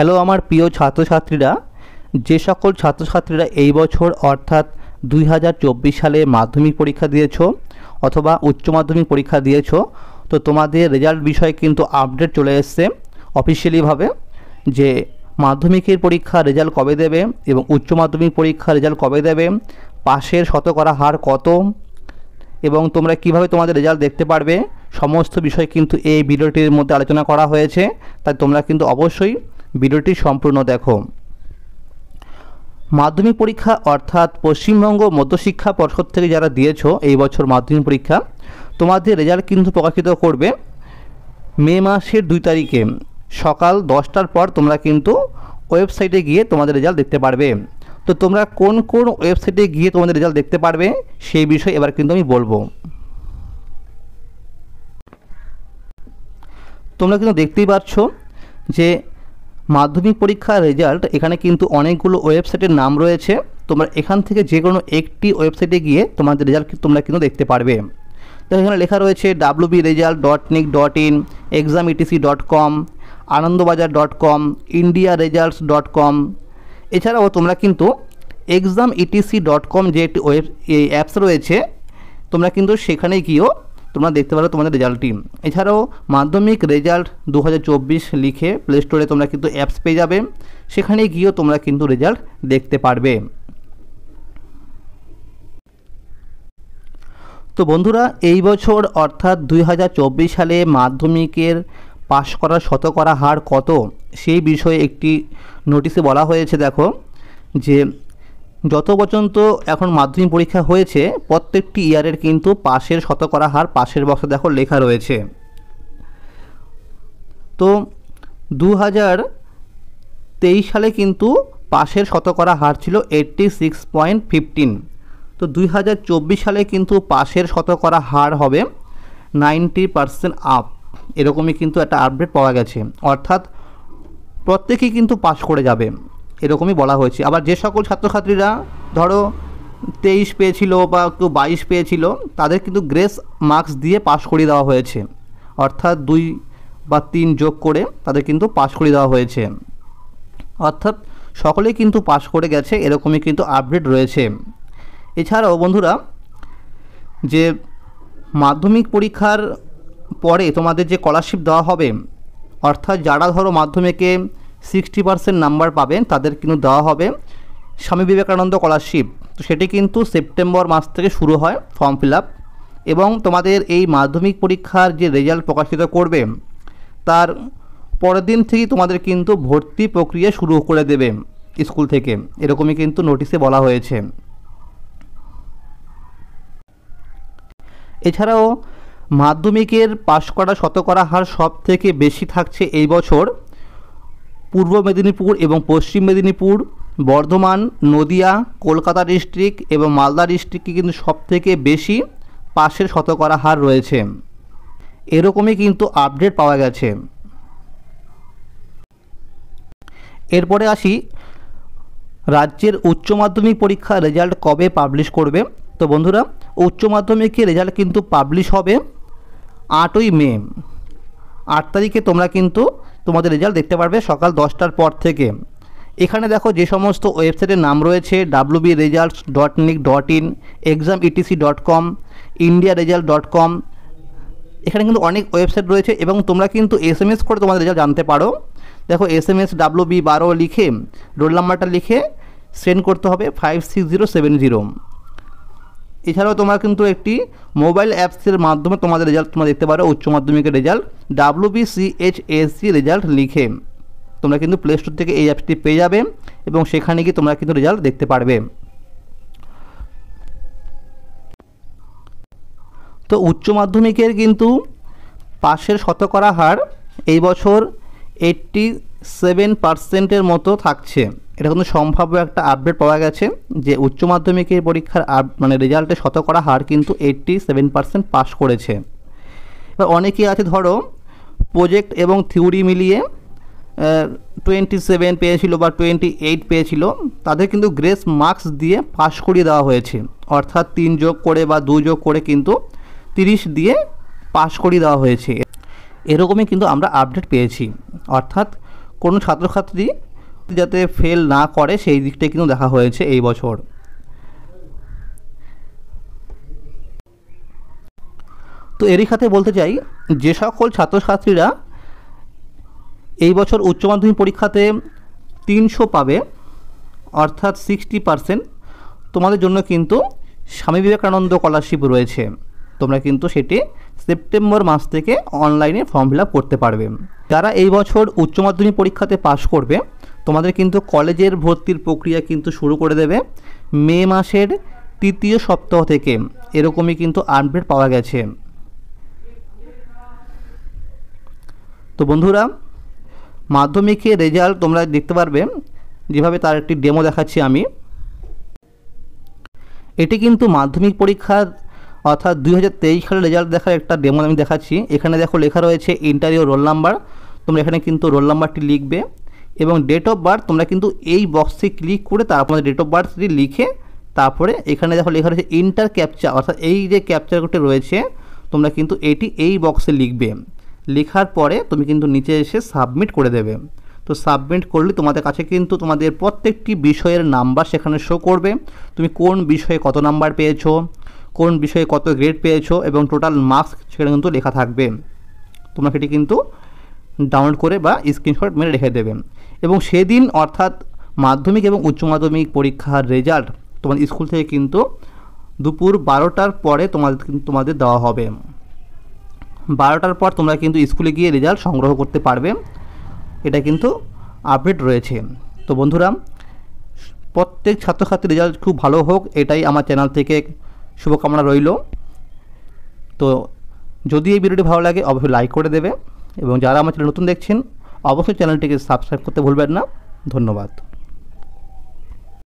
Hello আমার প্রিয় ছাত্রছাত্রীরা, যে সকল ছাত্রছাত্রীরা এই বছর অর্থাৎ 2024 সালে মাধ্যমিক পরীক্ষা দিয়েছো অথবা উচ্চ মাধ্যমিক পরীক্ষা দিয়েছো, তো তোমাদের রেজাল্ট বিষয়ে কিন্তু আপডেট চলে এসছে অফিসিয়ালিভাবে যে মাধ্যমিকের পরীক্ষা রেজাল্ট কবে দেবে এবং উচ্চ মাধ্যমিক পরীক্ষা রেজাল্ট কবে দেবে, পাশের শতকরা হার কত এবং তোমরা কিভাবে তোমাদের রেজাল্ট দেখতে পারবে, সমস্ত বিষয় কিন্তু এই ভিডিওটির মধ্যে আলোচনা করা হয়েছে। তাই তোমরা কিন্তু অবশ্যই ভিডিওটি সম্পূর্ণ দেখো। মাধ্যমিক পরীক্ষা অর্থাৎ পশ্চিমবঙ্গ মধ্যশিক্ষা পর্ষদ থেকে যারা দিয়েছো এই বছর মাধ্যমিক পরীক্ষা, তোমাদের রেজাল্ট কিন্তু প্রকাশিত করবে মে মাসের 2 তারিখে সকাল 10টার পর। তোমরা কিন্তু ওয়েবসাইটে গিয়ে তোমাদের রেজাল্ট দেখতে পারবে। তো তোমরা কোন কোন ওয়েবসাইটে গিয়ে তোমাদের রেজাল্ট দেখতে পারবে সেই বিষয়ে এবার কিন্তু আমি বলবো। তোমরা কিন্তু দেখতেই পাচ্ছ যে মাধ্যমিক পরীক্ষার রেজাল্ট এখানে কিন্তু অনেকগুলো ওয়েবসাইটের নাম রয়েছে। তোমরা এখান থেকে যে কোনো একটি ওয়েবসাইটে গিয়ে তোমাদের রেজাল্ট তোমরা কিন্তু দেখতে পারবে। তো এখানে লেখা রয়েছে wbresult.nic.in, exametc.com, anandbajar.com, indiaresults.com। এছাড়াও তোমরা কিন্তু exametc.com যে একটি অ্যাপস রয়েছে, তোমরা কিন্তু সেখানে গিয়েও তোমরা দেখতে পারো তোমাদের রেজাল্টটি। এছাড়াও মাধ্যমিক রেজাল্ট 2024 লিখে প্লে স্টোরে তোমরা কিন্তু অ্যাপস পেয়ে যাবে, সেখানে গিয়েও তোমরা কিন্তু রেজাল্ট দেখতে পারবে। তো বন্ধুরা, এই বছর অর্থাৎ 2024 সালে মাধ্যমিকের পাশ করার শতকরা হার কত সেই বিষয়ে একটি নোটিশে বলা হয়েছে। দেখো যে যত পর্যন্ত এখন মাধ্যমিক পরীক্ষা হয়েছে প্রত্যেকটি ইয়ারের কিন্তু পাশের শতকরা হার পাশের বক্সে দেখো লেখা রয়েছে। তো 2023 সালে কিন্তু পাশের শতকরা হার ছিল 86.15। তো 2024 সালে কিন্তু পাশের শতকরা হার হবে 90% আপ, এরকমই কিন্তু একটা আপডেট পাওয়া গেছে। অর্থাৎ প্রত্যেকেই কিন্তু পাশ করে যাবে এরকমই বলা হয়েছে। আবার যে সকল ছাত্রছাত্রীরা ধরো 23 পেয়েছিল বা কেউ 22 পেয়েছিল, তাদের কিন্তু গ্রেস মার্কস দিয়ে পাশ করিয়ে দেওয়া হয়েছে। অর্থাৎ 2 বা 3 যোগ করে তাদের কিন্তু পাশ করিয়ে দেওয়া হয়েছে। অর্থাৎ সকলেই কিন্তু পাশ করে গেছে, এরকমই কিন্তু আপডেট রয়েছে। এছাড়াও বন্ধুরা, যে মাধ্যমিক পরীক্ষার পরে তোমাদের যে স্কলারশিপ দেওয়া হবে, অর্থাৎ যারা ধরো মাধ্যমিকে 60% নাম্বার পাবেন তাদের কিন্তু দেওয়া হবে স্বামী বিবেকানন্দ স্কলারশিপ। তো সেটি কিন্তু সেপ্টেম্বর মাস থেকে শুরু হয় ফর্ম ফিল আপ, এবং তোমাদের এই মাধ্যমিক পরীক্ষার যে রেজাল্ট প্রকাশিত করবে তার পরের দিন থেকেই তোমাদের কিন্তু ভর্তি প্রক্রিয়া শুরু করে দেবে স্কুল থেকে, এরকমই কিন্তু নোটিশে বলা হয়েছে। এছাড়াও মাধ্যমিকের পাশ করা শতকরা হার সব থেকে বেশি থাকছে এই বছর পূর্ব মেদিনীপুর এবং পশ্চিম মেদিনীপুর, বর্ধমান, নদিয়া, কলকাতা ডিস্ট্রিক্ট এবং মালদা ডিস্ট্রিক্টে কিন্তু সব থেকে বেশি পাশের শতকরা হার রয়েছে, এরকমই কিন্তু আপডেট পাওয়া গেছে। এরপরে আসি রাজ্যের উচ্চ মাধ্যমিক পরীক্ষার রেজাল্ট কবে পাবলিশ করবে। তো বন্ধুরা, উচ্চ মাধ্যমিকের রেজাল্ট কিন্তু পাবলিশ হবে 8ই মে। 8 তারিখে তোমরা কিন্তু তোমাদের রেজাল্ট দেখতে পারবে সকাল 10টার পর থেকে। এখানে দেখো যে সমস্ত ওয়েবসাইটের নাম রয়েছে wbresult.nic.in, exametc.com, indiaresult.com। এখানে কিন্তু অনেক ওয়েবসাইট রয়েছে এবং তোমরা কিন্তু SMS করে তোমাদের রেজাল্ট জানতে পারো। দেখো SMS WB12 লিখে রোল নাম্বারটা লিখে সেন্ড করতে হবে 56070। এছাড়াও তোমরা কিন্তু একটি মোবাইল অ্যাপসের মাধ্যমে তোমাদের রেজাল্ট তোমরা দেখতে পারো উচ্চ মাধ্যমিকের রেজাল্ট WBCHSC রেজাল্ট লিখে। তোমরা কিন্তু প্লে স্টোর থেকে এই অ্যাপসটি পেয়ে যাবে এবং সেখানে গিয়ে তোমরা কিন্তু রেজাল্ট দেখতে পারবে। তো উচ্চ মাধ্যমিকের কিন্তু পাশের শতকরা হার এই বছর 87%-এর মতো থাকছে। এটা কিন্তু সম্ভাব্য একটা আপডেট পাওয়া গেছে যে উচ্চ মাধ্যমিকের পরীক্ষার রেজাল্টের শতকরা হার কিন্তু 87% পাস করেছে। এবার অনেকেই আছে ধরো প্রজেক্ট এবং থিওরি মিলিয়ে 27 পেয়েছিল বা 28 পেয়েছিল, তাদের কিন্তু গ্রেস মার্কস দিয়ে পাস করিয়ে দেওয়া হয়েছে। অর্থাৎ 3 যোগ করে বা 2 যোগ করে কিন্তু 30 দিয়ে পাস করিয়ে দেওয়া হয়েছে। এরকমই কিন্তু আমরা আপডেট পেয়েছি। অর্থাৎ কোনো ছাত্রছাত্রী যাতে ফেল না করে সেই দিকটাই কিন্তু দেখা হয়েছে এই বছর। তো এরই সাথে বলতে চাই, যে সকল ছাত্রছাত্রীরা এই বছর উচ্চ মাধ্যমিক পরীক্ষাতে 300 পাবে, অর্থাৎ 60%, তোমাদের জন্য কিন্তু স্বামী বিবেকানন্দ স্কলারশিপ রয়েছে। তোমরা কিন্তু সেটি সেপ্টেম্বর মাস থেকে অনলাইনে ফর্ম ফিল আপ করতে পারবে। যারা এই বছর উচ্চ মাধ্যমিক পরীক্ষাতে পাশ করবে, তোমাদের কিন্তু কলেজের ভর্তির প্রক্রিয়া কিন্তু শুরু করে দেবে মে মাসের 3য় সপ্তাহ থেকে, এরকমই কিন্তু আপডেট পাওয়া গেছে। তো বন্ধুরা, মাধ্যমিকের রেজাল্ট তোমরা দেখতে পারবে, যেভাবে তার একটি ডেমো দেখাচ্ছি আমি। এটি কিন্তু মাধ্যমিক পরীক্ষার অর্থাৎ 2023 সালের রেজাল্ট দেখার একটা ডেমো আমি দেখাচ্ছি। এখানে দেখো লেখা রয়েছে ইন্টারভিউ রোল নাম্বার, তোমরা এখানে কিন্তু রোল নাম্বারটি লিখবে এবং ডেট অফ বার্থ তোমরা কিন্তু এই বক্সে ক্লিক করে তারপরে ডেট অফ বার্থটি লিখে, তারপরে এখানে দেখো লেখা রয়েছে ইন্টার ক্যাপচা, অর্থাৎ এই যে ক্যাপচার কোডটি রয়েছে তোমরা কিন্তু এটি এই বক্সে লিখবে। লেখার পরে তুমি কিন্তু নিচে এসে সাবমিট করে দেবে। তো সাবমিট করলে তোমাদের কাছে কিন্তু তোমাদের প্রত্যেকটি বিষয়ের নাম্বার সেখানে শো করবে, তুমি কোন বিষয়ে কত নাম্বার পেয়েছো, কোন বিষয়ে কত গ্রেড পেয়েছো এবং টোটাল মার্কস সেখানে কিন্তু লেখা থাকবে। তোমরা সেটি কিন্তু ডাউনলোড করে বা স্ক্রিনশট মেরে রেখে দেবে এবং সেদিন অর্থাৎ মাধ্যমিক এবং উচ্চ মাধ্যমিক পরীক্ষার রেজাল্ট তোমাদের স্কুল থেকে কিন্তু দুপুর 12টার পরে তোমাদের দেওয়া হবে। 12টার পর তোমরা কিন্তু স্কুলে গিয়ে রেজাল্ট সংগ্রহ করতে পারবে, এটা কিন্তু আপডেট রয়েছে। তো বন্ধুরা, প্রত্যেক ছাত্রছাত্রীর রেজাল্ট খুব ভালো হোক, এটাই আমার চ্যানেল থেকে শুভকামনা রইল। তো যদি এই ভিডিওটি ভালো লাগে অবশ্যই লাইক করে দেবে এবং যারা আমার চ্যানেল নতুন দেখছেন অবশ্যই চ্যানেলটিকে সাবস্ক্রাইব করতে ভুলবেন না। ধন্যবাদ।